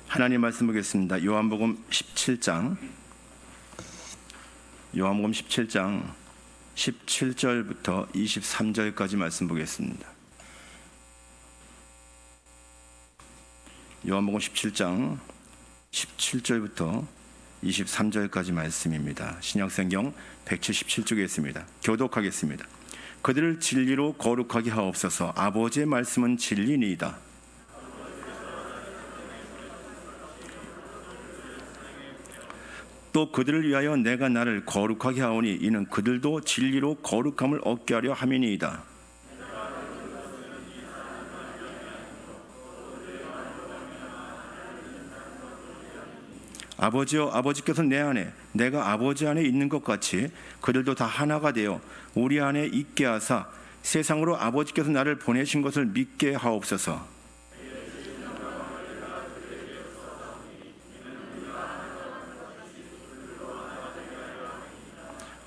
하나님 말씀 보겠습니다. 요한복음 17장 17절부터 23절까지 말씀 보겠습니다. 요한복음 17장 17절부터 23절까지 말씀입니다. 신약성경 177쪽에 있습니다. 교독하겠습니다. 그들을 진리로 거룩하게 하옵소서. 아버지의 말씀은 진리니이다. 또 그들을 위하여 내가 나를 거룩하게 하오니 이는 그들도 진리로 거룩함을 얻게 하려 함이니이다. 아버지여, 아버지께서 내 안에 내가 아버지 안에 있는 것 같이 그들도 다 하나가 되어 우리 안에 있게 하사 세상으로 아버지께서 나를 보내신 것을 믿게 하옵소서.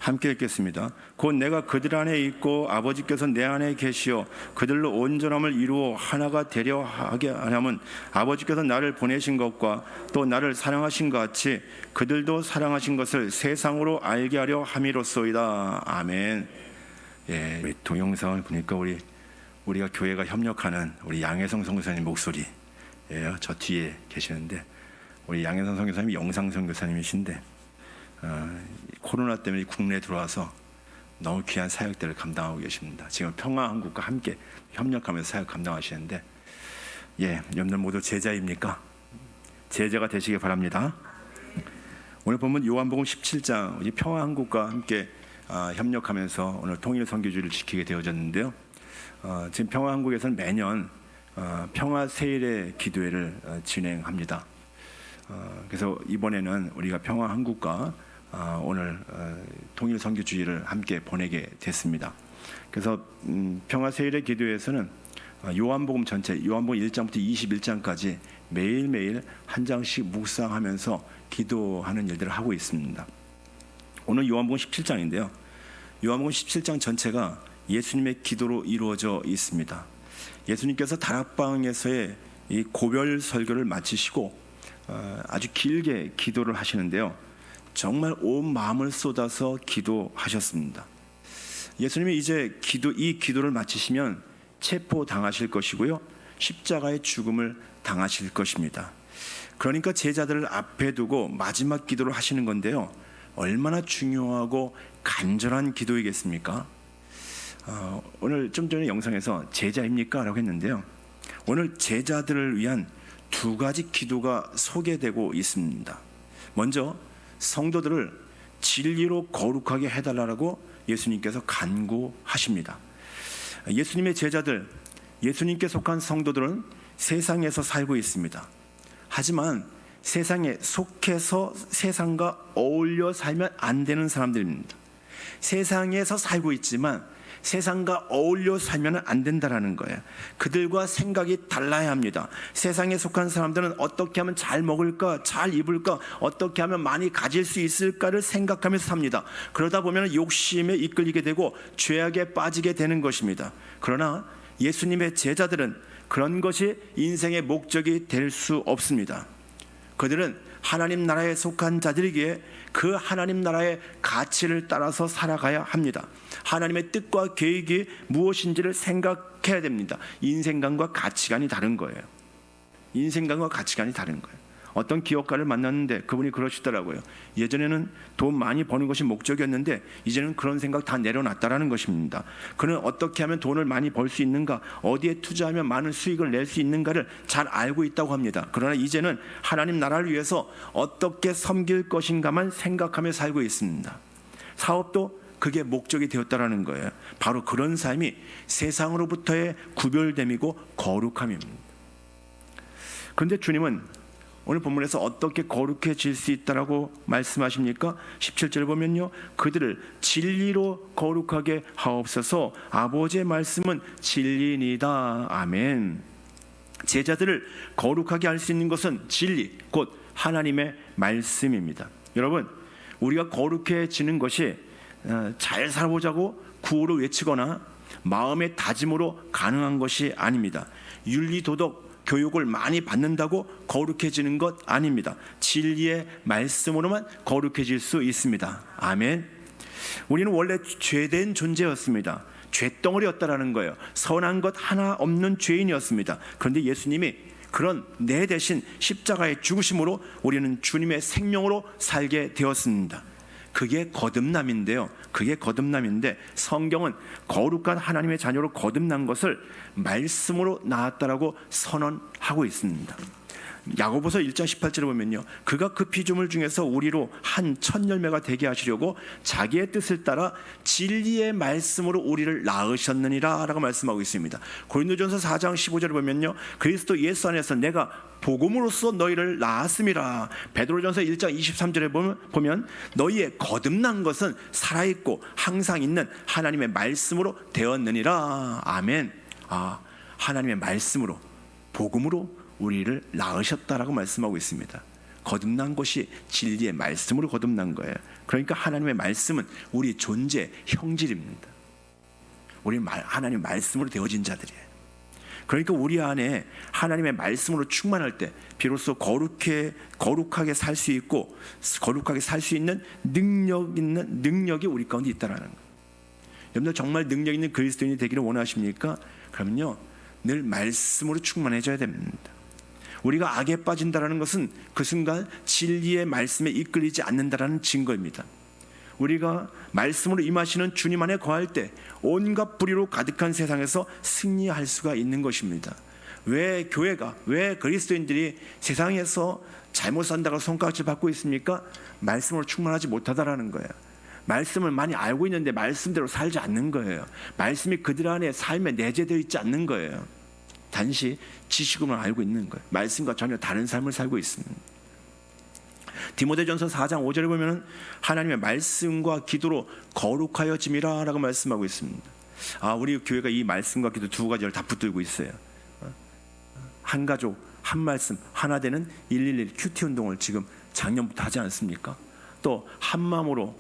함께 읽겠습니다. 곧 내가 그들 안에 있고 아버지께서 내 안에 계시어 그들로 온전함을 이루어 하나가 되려 하게 하려면 아버지께서 나를 보내신 것과 또 나를 사랑하신 것 같이 그들도 사랑하신 것을 세상으로 알게 하려 함이로소이다. 아멘. 예, 우리 동영상을 보니까 우리가 교회가 협력하는 우리 양혜성 선교사님 목소리예요. 저 뒤에 계시는데 우리 양혜성 선교사님이 영상 선교사님이신데 코로나 때문에 국내에 들어와서 너무 귀한 사역들을 감당하고 계십니다. 지금 평화한국과 함께 협력하면서 사역 감당하시는데, 여러분들 모두 제자입니까? 제자가 되시기 바랍니다. 오늘 보면 요한복음 17장 우리 평화한국과 함께 협력하면서 오늘 통일 선교주의를 지키게 되어졌는데요. 지금 평화한국에서는 매년 평화 세일의 기도회를 진행합니다. 그래서 이번에는 우리가 평화한국과 오늘 통일 선교주의를 함께 보내게 됐습니다. 그래서 평화세일의 기도회에서는 요한복음 전체, 요한복음 1장부터 21장까지 매일매일 한 장씩 묵상하면서 기도하는 일들을 하고 있습니다. 오늘 요한복음 17장인데요. 요한복음 17장 전체가 예수님의 기도로 이루어져 있습니다. 예수님께서 다락방에서의 이 고별 설교를 마치시고 아주 길게 기도를 하시는데요. 정말 온 마음을 쏟아서 기도하셨습니다. 예수님이 이제 이 기도를 마치시면 체포당하실 것이고요. 십자가의 죽음을 당하실 것입니다. 그러니까 제자들을 앞에 두고 마지막 기도를 하시는 건데요. 얼마나 중요하고 간절한 기도이겠습니까? 오늘 좀 전에 영상에서 제자입니까? 라고 했는데요. 오늘 제자들을 위한 두 가지 기도가 소개되고 있습니다. 먼저 성도들을 진리로 거룩하게 해달라고 예수님께서 간구하십니다. 예수님의 제자들, 예수님께 속한 성도들은 세상에서 살고 있습니다. 하지만 세상에 속해서 세상과 어울려 살면 안 되는 사람들입니다. 세상에서 살고 있지만 세상과 어울려 살면 안 된다라는 거예요. 그들과 생각이 달라야 합니다. 세상에 속한 사람들은 어떻게 하면 잘 먹을까, 잘 입을까, 어떻게 하면 많이 가질 수 있을까를 생각하면서 삽니다. 그러다 보면 욕심에 이끌리게 되고 죄악에 빠지게 되는 것입니다. 그러나 예수님의 제자들은 그런 것이 인생의 목적이 될 수 없습니다. 그들은 하나님 나라에 속한 자들이기에 그 하나님 나라의 가치를 따라서 살아가야 합니다. 하나님의 뜻과 계획이 무엇인지를 생각해야 됩니다. 인생관과 가치관이 다른 거예요. 인생관과 가치관이 다른 거예요. 어떤 기업가를 만났는데 그분이 그러시더라고요. 예전에는 돈 많이 버는 것이 목적이었는데 이제는 그런 생각 다 내려놨다라는 것입니다. 그는 어떻게 하면 돈을 많이 벌 수 있는가, 어디에 투자하면 많은 수익을 낼 수 있는가를 잘 알고 있다고 합니다. 그러나 이제는 하나님 나라를 위해서 어떻게 섬길 것인가만 생각하며 살고 있습니다. 사업도 그게 목적이 되었다라는 거예요. 바로 그런 삶이 세상으로부터의 구별됨이고 거룩함입니다. 그런데 주님은 오늘 본문에서 어떻게 거룩해질 수 있다라고 말씀하십니까? 17절 보면요, 그들을 진리로 거룩하게 하옵소서. 아버지의 말씀은 진리니이다. 아멘. 제자들을 거룩하게 할 수 있는 것은 진리, 곧 하나님의 말씀입니다. 여러분, 우리가 거룩해지는 것이 잘 살아보자고 구호를 외치거나 마음의 다짐으로 가능한 것이 아닙니다. 윤리, 도덕, 교육을 많이 받는다고 거룩해지는 것 아닙니다. 진리의 말씀으로만 거룩해질 수 있습니다. 아멘. 우리는 원래 죄된 존재였습니다. 죄덩어리였다라는 거예요. 선한 것 하나 없는 죄인이었습니다. 그런데 예수님이 그런 내 대신 십자가의 죽으심으로 우리는 주님의 생명으로 살게 되었습니다. 그게 거듭남인데요. 그게 거듭남인데 성경은 거룩한 하나님의 자녀로 거듭난 것을 말씀으로 낳았다라고 선언하고 있습니다. 야고보서 1장 18절에 보면요, 그가 그 피조물 중에서 우리로 한 첫 열매가 되게 하시려고 자기의 뜻을 따라 진리의 말씀으로 우리를 낳으셨느니라 라고 말씀하고 있습니다. 고린도전서 4장 15절에 보면요, 그리스도 예수 안에서 내가 복음으로써 너희를 낳았음이라. 베드로전서 1장 23절에 보면 너희의 거듭난 것은 살아있고 항상 있는 하나님의 말씀으로 되었느니라. 아멘. 하나님의 말씀으로, 복음으로 우리를 낳으셨다라고 말씀하고 있습니다. 거듭난 것이 진리의 말씀으로 거듭난 거예요. 그러니까 하나님의 말씀은 우리 존재의 형질입니다. 우리는 하나님의 말씀으로 되어진 자들이에요. 그러니까 우리 안에 하나님의 말씀으로 충만할 때 비로소 거룩하게 살 수 있고 거룩하게 살 수 있는 능력이 우리 가운데 있다라는 거예요. 여러분들 정말 능력 있는 그리스도인이 되기를 원하십니까? 그러면요, 늘 말씀으로 충만해져야 됩니다. 우리가 악에 빠진다는 것은 그 순간 진리의 말씀에 이끌리지 않는다는 증거입니다. 우리가 말씀으로 임하시는 주님 안에 거할 때 온갖 불의로 가득한 세상에서 승리할 수가 있는 것입니다. 왜 교회가, 왜 그리스도인들이 세상에서 잘못 산다고 손가락질 받고 있습니까? 말씀으로 충만하지 못하다라는 거예요. 말씀을 많이 알고 있는데 말씀대로 살지 않는 거예요. 말씀이 그들 안에 삶에 내재되어 있지 않는 거예요. 단지 지식으로만 알고 있는 거예요. 말씀과 전혀 다른 삶을 살고 있습니다. 디모데전서 4장 5절에 보면 하나님의 말씀과 기도로 거룩하여짐이라 라고 말씀하고 있습니다. 우리 교회가 이 말씀과 기도 두 가지를 다 붙들고 있어요. 한 가족, 한 말씀, 하나 되는 111 큐티 운동을 지금 작년부터 하지 않습니까? 또 한마음으로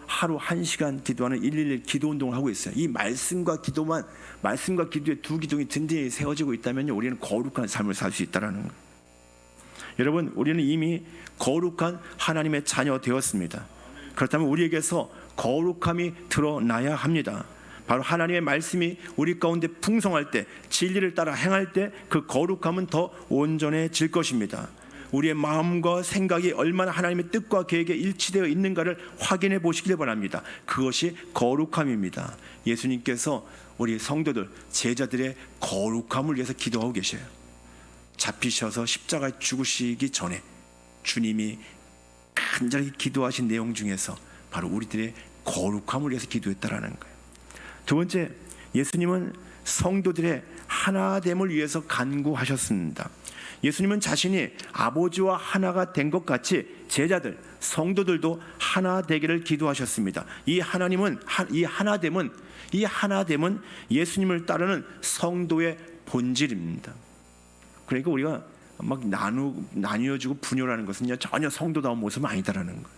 하루 1시간 기도하는 111 기도 운동을 하고 있어요. 이 말씀과 기도의 두 기둥이 든든히 세워지고 있다면 우리는 거룩한 삶을 살 수 있다는 거예요. 여러분, 우리는 이미 거룩한 하나님의 자녀 되었습니다. 그렇다면 우리에게서 거룩함이 드러나야 합니다. 바로 하나님의 말씀이 우리 가운데 풍성할 때, 진리를 따라 행할 때 그 거룩함은 더 온전해질 것입니다. 우리의 마음과 생각이 얼마나 하나님의 뜻과 계획에 일치되어 있는가를 확인해 보시길 바랍니다. 그것이 거룩함입니다. 예수님께서 우리 성도들, 제자들의 거룩함을 위해서 기도하고 계셔요. 잡히셔서 십자가에 죽으시기 전에 주님이 간절히 기도하신 내용 중에서 바로 우리들의 거룩함을 위해서 기도했다라는 거예요. 두 번째, 예수님은 성도들의 하나됨을 위해서 간구하셨습니다. 예수님은 자신이 아버지와 하나가 된 것 같이 제자들, 성도들도 하나 되기를 기도하셨습니다. 이 하나됨은 예수님을 따르는 성도의 본질입니다. 그러니까 우리가 막 나뉘어지고 분열하는 것은 전혀 성도다운 모습은 아니다라는 거예요.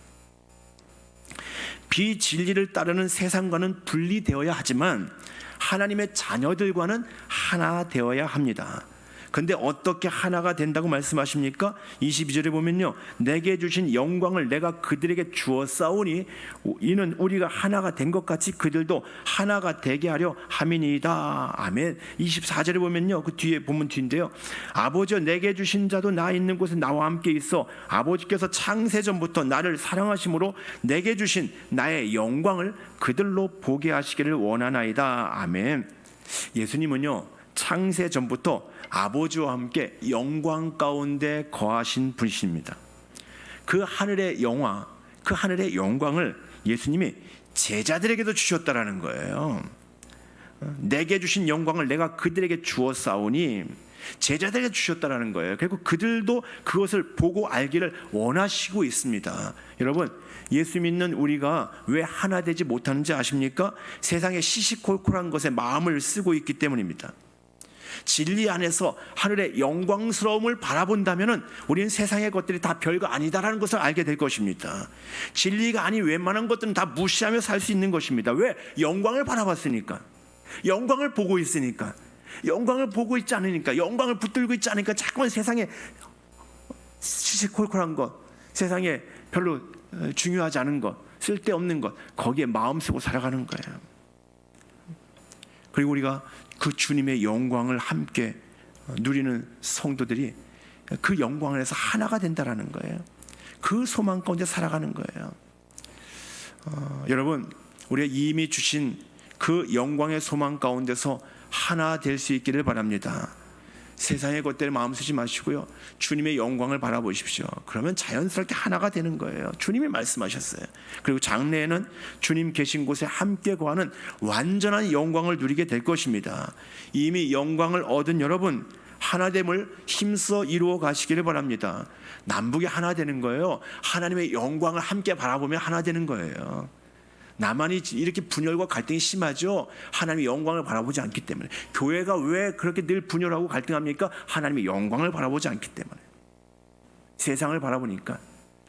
비진리를 따르는 세상과는 분리되어야 하지만 하나님의 자녀들과는 하나 되어야 합니다. 근데 어떻게 하나가 된다고 말씀하십니까? 22절에 보면요, 내게 주신 영광을 내가 그들에게 주었사오니 이는 우리가 하나가 된 것 같이 그들도 하나가 되게 하려 함이니이다. 아멘. 24절에 보면요, 그 뒤에 본문 뒤인데요, 아버지여 내게 주신 자도 나 있는 곳에 나와 함께 있어 아버지께서 창세전부터 나를 사랑하심으로 내게 주신 나의 영광을 그들로 보게 하시기를 원하나이다. 아멘. 예수님은요, 창세 전부터 아버지와 함께 영광 가운데 거하신 분이십니다. 그 하늘의 영광을 예수님이 제자들에게도 주셨다라는 거예요. 내게 주신 영광을 내가 그들에게 주었사오니 제자들에게 주셨다라는 거예요. 그리고 그들도 그것을 보고 알기를 원하시고 있습니다. 여러분, 예수 믿는 우리가 왜 하나 되지 못하는지 아십니까? 세상의 시시콜콜한 것에 마음을 쓰고 있기 때문입니다. 진리 안에서 하늘의 영광스러움을 바라본다면 우리는 세상의 것들이 다 별거 아니다라는 것을 알게 될 것입니다. 진리가 아닌 웬만한 것들은 다 무시하며 살 수 있는 것입니다. 왜? 영광을 바라봤으니까, 영광을 보고 있으니까. 영광을 보고 있지 않으니까, 영광을 붙들고 있지 않으니까 자꾸만 세상에 시시콜콜한 것, 세상에 별로 중요하지 않은 것, 쓸데없는 것, 거기에 마음 쓰고 살아가는 거예요. 그리고 우리가 그 주님의 영광을 함께 누리는 성도들이 그 영광 안에서 하나가 된다라는 거예요. 그 소망 가운데 살아가는 거예요. 여러분, 우리가 이미 주신 그 영광의 소망 가운데서 하나 될 수 있기를 바랍니다. 세상의 것들에 마음 쓰지 마시고요, 주님의 영광을 바라보십시오. 그러면 자연스럽게 하나가 되는 거예요. 주님이 말씀하셨어요. 그리고 장래에는 주님 계신 곳에 함께 거하는 완전한 영광을 누리게 될 것입니다. 이미 영광을 얻은 여러분, 하나됨을 힘써 이루어 가시기를 바랍니다. 남북이 하나 되는 거예요. 하나님의 영광을 함께 바라보며 하나 되는 거예요. 나만이 이렇게 분열과 갈등이 심하죠? 하나님의 영광을 바라보지 않기 때문에. 교회가 왜 그렇게 늘 분열하고 갈등합니까? 하나님의 영광을 바라보지 않기 때문에. 세상을 바라보니까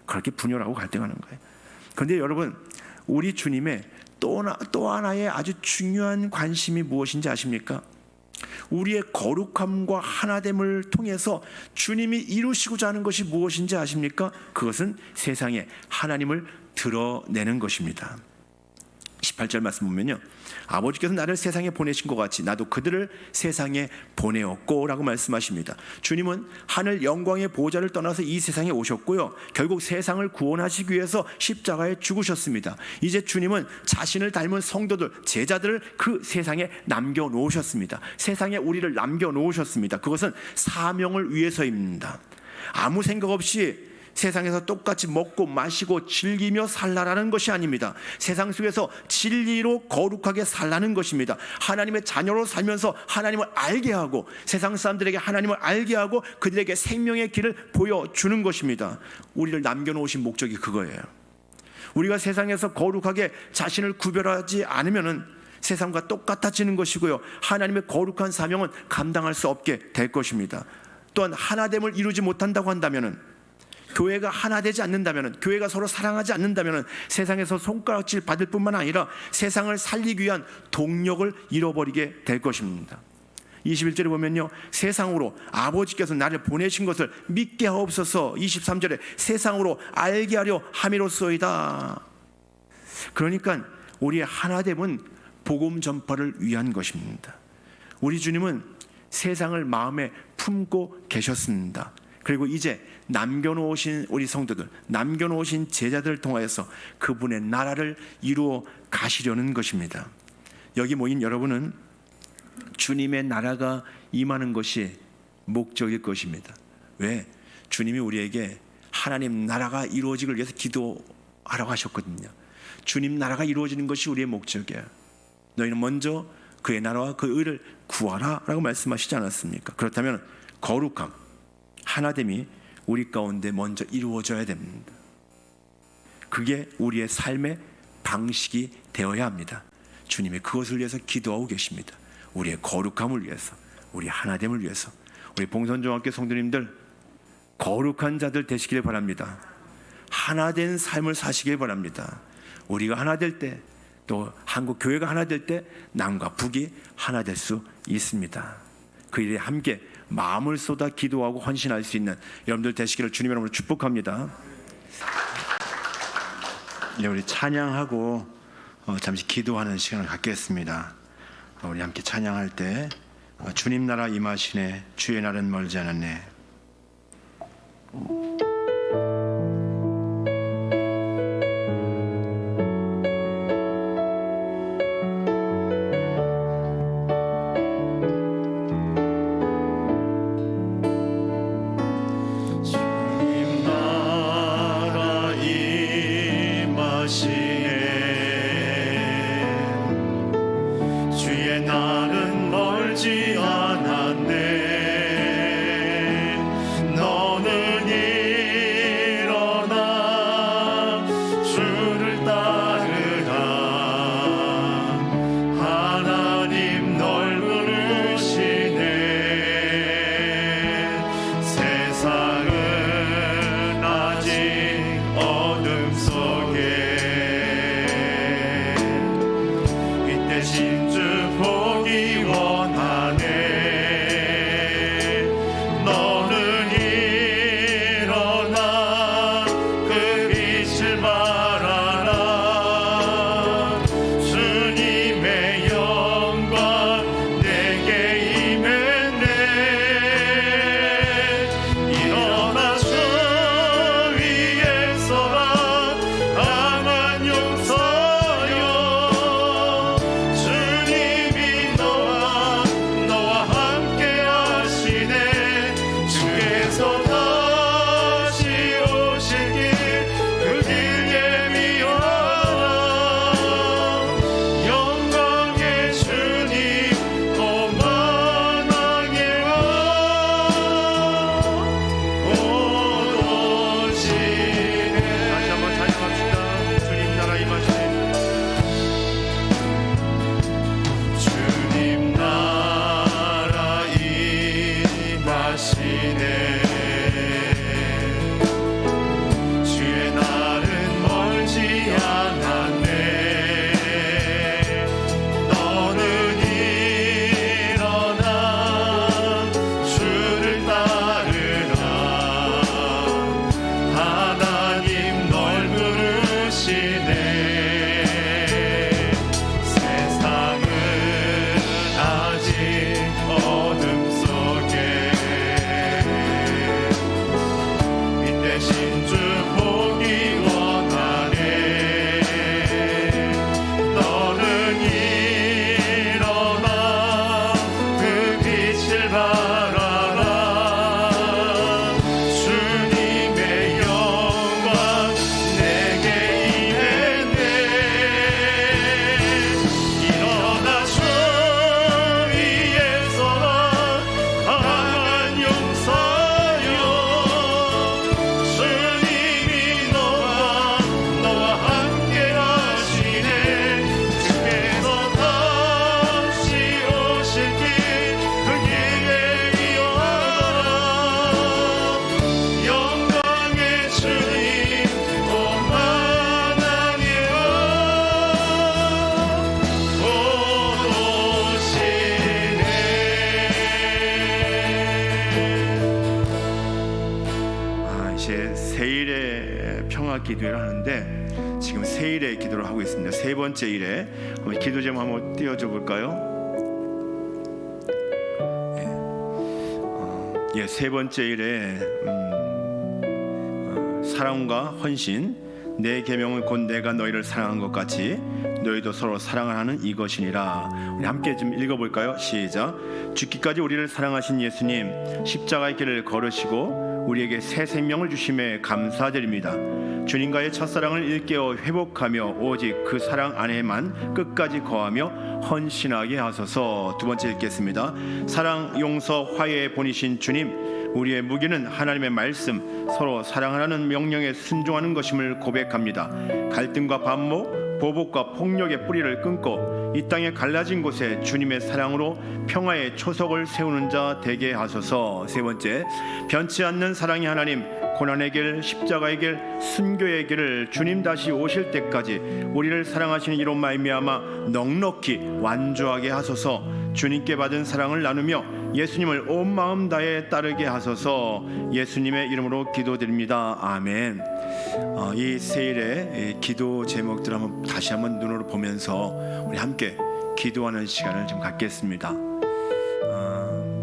그렇게 분열하고 갈등하는 거예요. 그런데 여러분, 우리 주님의 또 하나의 아주 중요한 관심이 무엇인지 아십니까? 우리의 거룩함과 하나됨을 통해서 주님이 이루시고자 하는 것이 무엇인지 아십니까? 그것은 세상에 하나님을 드러내는 것입니다. 18절 말씀 보면요, 아버지께서 나를 세상에 보내신 것 같이 나도 그들을 세상에 보내었고 라고 말씀하십니다. 주님은 하늘 영광의 보좌를 떠나서 이 세상에 오셨고요, 결국 세상을 구원하시기 위해서 십자가에 죽으셨습니다. 이제 주님은 자신을 닮은 성도들, 제자들을 그 세상에 남겨놓으셨습니다. 세상에 우리를 남겨놓으셨습니다. 그것은 사명을 위해서입니다. 아무 생각 없이 세상에서 똑같이 먹고 마시고 즐기며 살라라는 것이 아닙니다. 세상 속에서 진리로 거룩하게 살라는 것입니다. 하나님의 자녀로 살면서 하나님을 알게 하고, 세상 사람들에게 하나님을 알게 하고 그들에게 생명의 길을 보여주는 것입니다. 우리를 남겨놓으신 목적이 그거예요. 우리가 세상에서 거룩하게 자신을 구별하지 않으면 세상과 똑같아지는 것이고요, 하나님의 거룩한 사명은 감당할 수 없게 될 것입니다. 또한 하나됨을 이루지 못한다고 한다면, 교회가 하나 되지 않는다면, 교회가 서로 사랑하지 않는다면 세상에서 손가락질 받을 뿐만 아니라 세상을 살리기 위한 동력을 잃어버리게 될 것입니다. 21절에 보면요, 세상으로 아버지께서 나를 보내신 것을 믿게 하옵소서. 23절에 세상으로 알게 하려 함이로소이다. 그러니까 우리의 하나됨은 복음 전파를 위한 것입니다. 우리 주님은 세상을 마음에 품고 계셨습니다. 그리고 이제 남겨놓으신 우리 성도들, 남겨놓으신 제자들을 통하여서 그분의 나라를 이루어 가시려는 것입니다. 여기 모인 여러분은 주님의 나라가 임하는 것이 목적일 것입니다. 왜? 주님이 우리에게 하나님 나라가 이루어지길 위해서 기도하라고 하셨거든요. 주님 나라가 이루어지는 것이 우리의 목적이에요. 너희는 먼저 그의 나라와 그 의를 구하라 라고 말씀하시지 않았습니까? 그렇다면 거룩함, 하나됨이 우리 가운데 먼저 이루어져야 됩니다. 그게 우리의 삶의 방식이 되어야 합니다. 주님이 그것을 위해서 기도하고 계십니다. 우리의 거룩함을 위해서, 우리 하나됨을 위해서. 우리 봉선중학교 성도님들, 거룩한 자들 되시길 바랍니다. 하나된 삶을 사시길 바랍니다. 우리가 하나 될 때, 또 한국 교회가 하나 될 때 남과 북이 하나 될 수 있습니다. 그 일에 함께 마음을 쏟아 기도하고 헌신할 수 있는 여러분들 되시기를 주님의 이름으로 축복합니다. 네, 우리 찬양하고 잠시 기도하는 시간을 갖겠습니다. 우리 함께 찬양할 때 주님 나라 임하시네, 주의 날은 멀지 않았네. 너는 하시네. 주의 날은 멀지 않았네. 너는 일어나 주를 따르라. 하나님 널 부르시네. 세상은 아직 어둠 속에 빛 대신 주 보기 원하네. 너는 일어나 그 빛을 바라라. 주님의 영광 내게 임했네. 일어나 주 위에 서라. 강한 용사여. 주님이 너와 함께 하시네. 주께서 다시 오실 길 그 길에 이어가라. 영광의 주님 오 하나님아 곧 오시네. 이제 세일의 평화 기도를 하는데 지금 세일의 기도를 하고 있습니다. 세 번째 일에 기도 제목 한번 띄워줘 볼까요? 세 번째 일에 사랑과 헌신, 내 계명은 곧 내가 너희를 사랑한 것 같이 너희도 서로 사랑을 하는 이것이니라. 우리 함께 좀 읽어볼까요? 시작. 죽기까지 우리를 사랑하신 예수님, 십자가의 길을 걸으시고 우리에게 새 생명을 주심에 감사드립니다. 주님과의 첫사랑을 일깨워 회복하며 오직 그 사랑 안에만 끝까지 거하며 헌신하게 하소서. 두 번째 읽겠습니다. 사랑, 용서, 화해의 본이신 주님, 우리의 무기는 하나님의 말씀, 서로 사랑하라는 명령에 순종하는 것임을 고백합니다. 갈등과 반목, 보복과 폭력의 뿌리를 끊고 이 땅에 갈라진 곳에 주님의 사랑으로 평화의 초석을 세우는 자 되게 하소서. 세 번째, 변치 않는 사랑의 하나님, 고난의 길, 십자가의 길, 순교의 길을 주님 다시 오실 때까지 우리를 사랑하시는 이로 말미암아 넉넉히 완주하게 하소서. 주님께 받은 사랑을 나누며 예수님을 온 마음 다해 따르게 하소서. 예수님의 이름으로 기도드립니다. 아멘. 이 세일의 기도 제목들 한번 다시 한번 눈으로 보면서 우리 함께 기도하는 시간을 좀 갖겠습니다.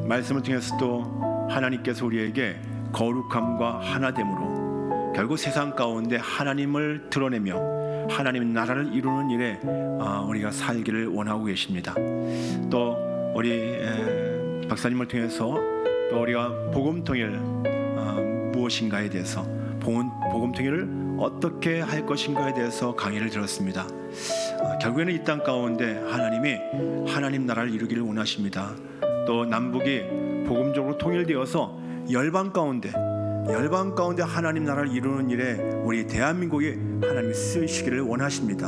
말씀을 통해서 또 하나님께서 우리에게 거룩함과 하나됨으로 결국 세상 가운데 하나님을 드러내며 하나님 나라를 이루는 일에 우리가 살기를 원하고 계십니다. 또 우리 박사님을 통해서 또 우리가 복음통일 무엇인가에 대해서 복음통일을 어떻게 할 것인가에 대해서 강의를 들었습니다. 결국에는 이 땅 가운데 하나님이 하나님 나라를 이루기를 원하십니다. 또 남북이 복음적으로 통일되어서 열방 가운데 하나님 나라를 이루는 일에 우리 대한민국이 하나님이 쓰시기를 원하십니다.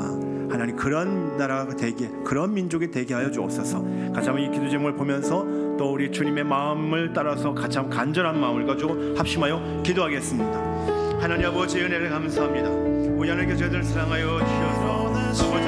하나님 그런 나라가 되게, 그런 민족이 되게 하여 주옵소서. 같이 한번 이 기도 제목을 보면서 또 우리 주님의 마음을 따라서 같이 한번 간절한 마음을 가지고 합심하여 기도하겠습니다. 하나님 아버지의 은혜를 감사합니다. 우리 하나님께 저희들 사랑하여 주셔서 아버지